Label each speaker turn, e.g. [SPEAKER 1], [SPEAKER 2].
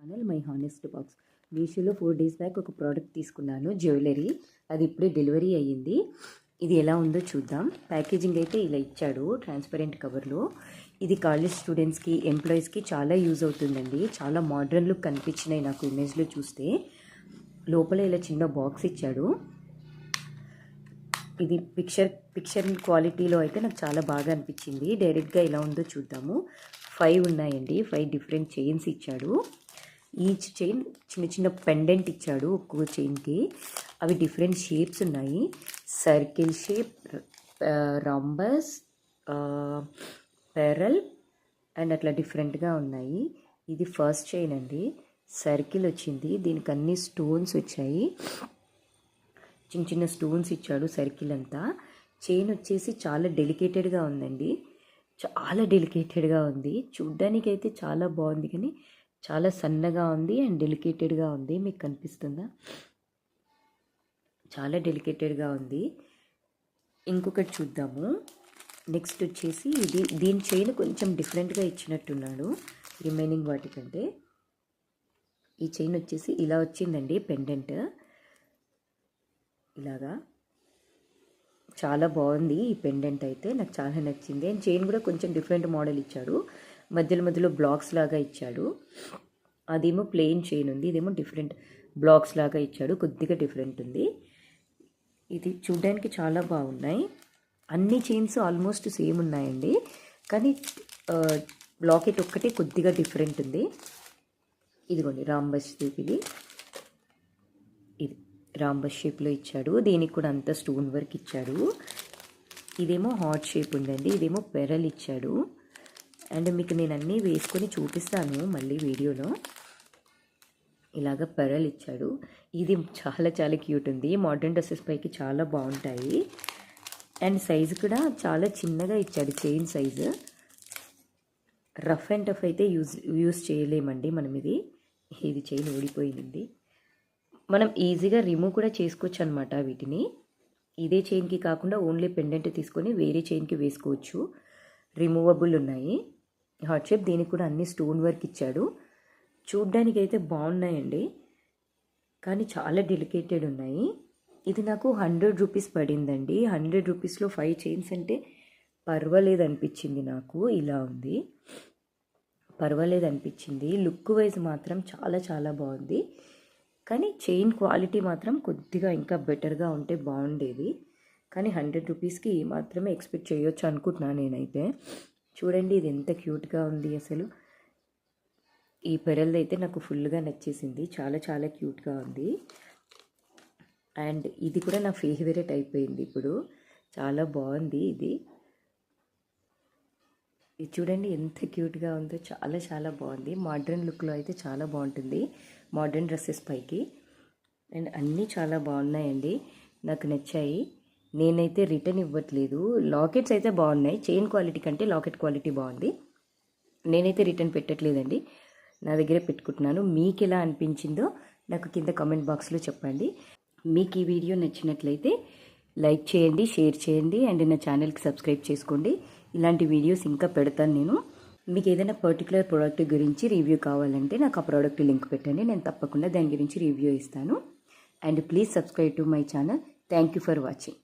[SPEAKER 1] Channel my honest box. మీషోలో 4 days back ఒక product తీసుకున్నాను, జ్యువెలరీ. అది ఇప్పుడే డెలివరీ అయ్యింది. ఇది ఎలా ఉందో చూద్దాం. ప్యాకేజింగ్ అయితే ఇలా ఇచ్చాడు, ట్రాన్స్పరెంట్ కవర్లో. ఇది కాలేజ్ స్టూడెంట్స్కి, ఎంప్లాయీస్కి చాలా యూజ్ అవుతుందండి. చాలా మోడ్రన్ లుక్ కనిపించినాయి నాకు ఇమేజ్లో చూస్తే. లోపల ఇలా చిన్న బాక్స్ ఇచ్చాడు. ఇది పిక్చర్ క్వాలిటీలో అయితే నాకు చాలా బాగా అనిపించింది. డైరెక్ట్గా ఎలా ఉందో చూద్దాము. 5 ఉన్నాయండి, 5 డిఫరెంట్ చైన్స్ ఇచ్చాడు. ఈచ్ చైన్ చిన్న చిన్న పెండెంట్ ఇచ్చాడు ఒక్కొక్క చైన్కి. అవి డిఫరెంట్ షేప్స్ ఉన్నాయి. Circle shape, rhombus, pearl and అట్లా డిఫరెంట్గా ఉన్నాయి. ఇది ఫస్ట్ చైన్ అండి, సర్కిల్ వచ్చింది. దీనికి అన్ని స్టోన్స్ వచ్చాయి, చిన్న చిన్న స్టోన్స్ ఇచ్చాడు సర్కిల్ అంతా. చైన్ వచ్చేసి చాలా డెలికేటెడ్గా ఉందండి, చాలా డెలికేటెడ్గా ఉంది. చూడ్డానికి అయితే చాలా బాగుంది, కానీ చాలా సన్నగా ఉంది అండ్ డెలికేటెడ్గా ఉంది. మీకు కనిపిస్తుందా? చాలా డెలికేటెడ్గా ఉంది. ఇంకొకటి చూద్దాము. నెక్స్ట్ వచ్చేసి దీని చైన్ కొంచెం డిఫరెంట్గా ఇచ్చినట్టున్నాడు రిమైనింగ్ వాటికంటే. ఈ చైన్ వచ్చేసి ఇలా వచ్చిందండి, పెండెంట్ ఇలాగా. చాలా బాగుంది ఈ పెండెంట్ అయితే, నాకు చాలా నచ్చింది. అండ్ చైన్ కూడా కొంచెం డిఫరెంట్ మోడల్ ఇచ్చాడు, మధ్యలో బ్లాక్స్ లాగా ఇచ్చాడు. అదేమో ప్లెయిన్ చైన్ ఉంది, ఇదేమో డిఫరెంట్ బ్లాక్స్ లాగా ఇచ్చాడు, కొద్దిగా డిఫరెంట్ ఉంది. ఇది చూడ్డానికి చాలా బాగున్నాయి. అన్ని చైన్స్ ఆల్మోస్ట్ సేమ్ ఉన్నాయండి, కానీ లాకెట్ ఒక్కటే కొద్దిగా డిఫరెంట్ ఉంది. ఇదిగోండి రాంబస్ షేప్, ఇది రాంబస్ షేప్లో ఇచ్చాడు. దీనికి కూడా అంతా స్టోన్ వర్క్ ఇచ్చాడు. ఇదేమో హార్ట్ షేప్ ఉందండి, ఇదేమో పెరల్ ఇచ్చాడు. అండ్ మీకు నేను అన్నీ వేసుకొని చూపిస్తాను మళ్ళీ వీడియోలో. ఇలాగ పెరల్ ఇచ్చాడు. ఇది చాలా చాలా క్యూట్ ఉంది, మోడర్న్ డ్రెస్సెస్ పైకి చాలా బాగుంటాయి. అండ్ సైజు కూడా చాలా చిన్నగా ఇచ్చాడు, chain size. Rough and tough అయితే యూజ్ చేయలేమండి మనం. ఇది చైన్ ఊడిపోయింది. మనం ఈజీగా రిమూవ్ కూడా చేసుకోవచ్చు అనమాట వీటిని. ఇదే చైన్కి కాకుండా ఓన్లీ పెండెంట్ తీసుకొని వేరే చైన్కి వేసుకోవచ్చు. రిమూవబుల్ ఉన్నాయి. హార్ట్ షేప్, దీనికి కూడా అన్ని స్టోన్ వర్క్ ఇచ్చాడు. చూడ్డానికి అయితే బాగున్నాయండి, కానీ చాలా డెలికేటెడ్ ఉన్నాయి. ఇది నాకు 100 రూపీస్ పడిందండి. 100 రూపీస్లో 5 చైన్స్ అంటే పర్వాలేదు అనిపించింది నాకు. ఇలా ఉంది, పర్వాలేదు అనిపించింది. లుక్ వైజ్ మాత్రం చాలా చాలా బాగుంది, కానీ చైన్ క్వాలిటీ మాత్రం కొద్దిగా ఇంకా బెటర్గా ఉంటే బాగుండేది. కానీ 100 రూపీస్కి మాత్రమే ఎక్స్పెక్ట్ చేయొచ్చు అనుకుంటున్నాను నేనైతే. చూడండి ఇది ఎంత క్యూట్గా ఉంది అసలు. ఈ పెరల్ది అయితే నాకు ఫుల్గా నచ్చేసింది, చాలా చాలా క్యూట్గా ఉంది. అండ్ ఇది కూడా నా ఫేవరెట్ అయిపోయింది ఇప్పుడు, చాలా బాగుంది ఇది చూడండి ఎంత క్యూట్గా ఉందో, చాలా చాలా బాగుంది. మోడ్రన్ లుక్లో అయితే చాలా బాగుంటుంది మోడ్రన్ డ్రెస్సెస్ పైకి. అండ్ అన్నీ చాలా బాగున్నాయండి, నాకు నచ్చాయి. నేనైతే రిటర్న్ ఇవ్వట్లేదు. లాకెట్స్ అయితే బాగున్నాయి, చైన్ క్వాలిటీ కంటే లాకెట్ క్వాలిటీ బాగుంది. నేనైతే రిటర్న్ పెట్టట్లేదండి, నా దగ్గరే పెట్టుకుంటున్నాను. మీకు ఎలా అనిపించిందో నాకు కింద కామెంట్ బాక్స్లో చెప్పండి. మీకు ఈ వీడియో నచ్చినట్లయితే లైక్ చేయండి, షేర్ చేయండి అండ్ నా ఛానల్కి సబ్స్క్రైబ్ చేసుకోండి. ఇలాంటి వీడియోస్ ఇంకా పెడతాను నేను. మీకు ఏదైనా పర్టికులర్ ప్రోడక్ట్ గురించి రివ్యూ కావాలంటే నాకు ఆ ప్రోడక్ట్ లింక్ పెట్టండి, నేను తప్పకుండా దాని గురించి రివ్యూ ఇస్తాను. And please subscribe to my channel. Thank you for watching.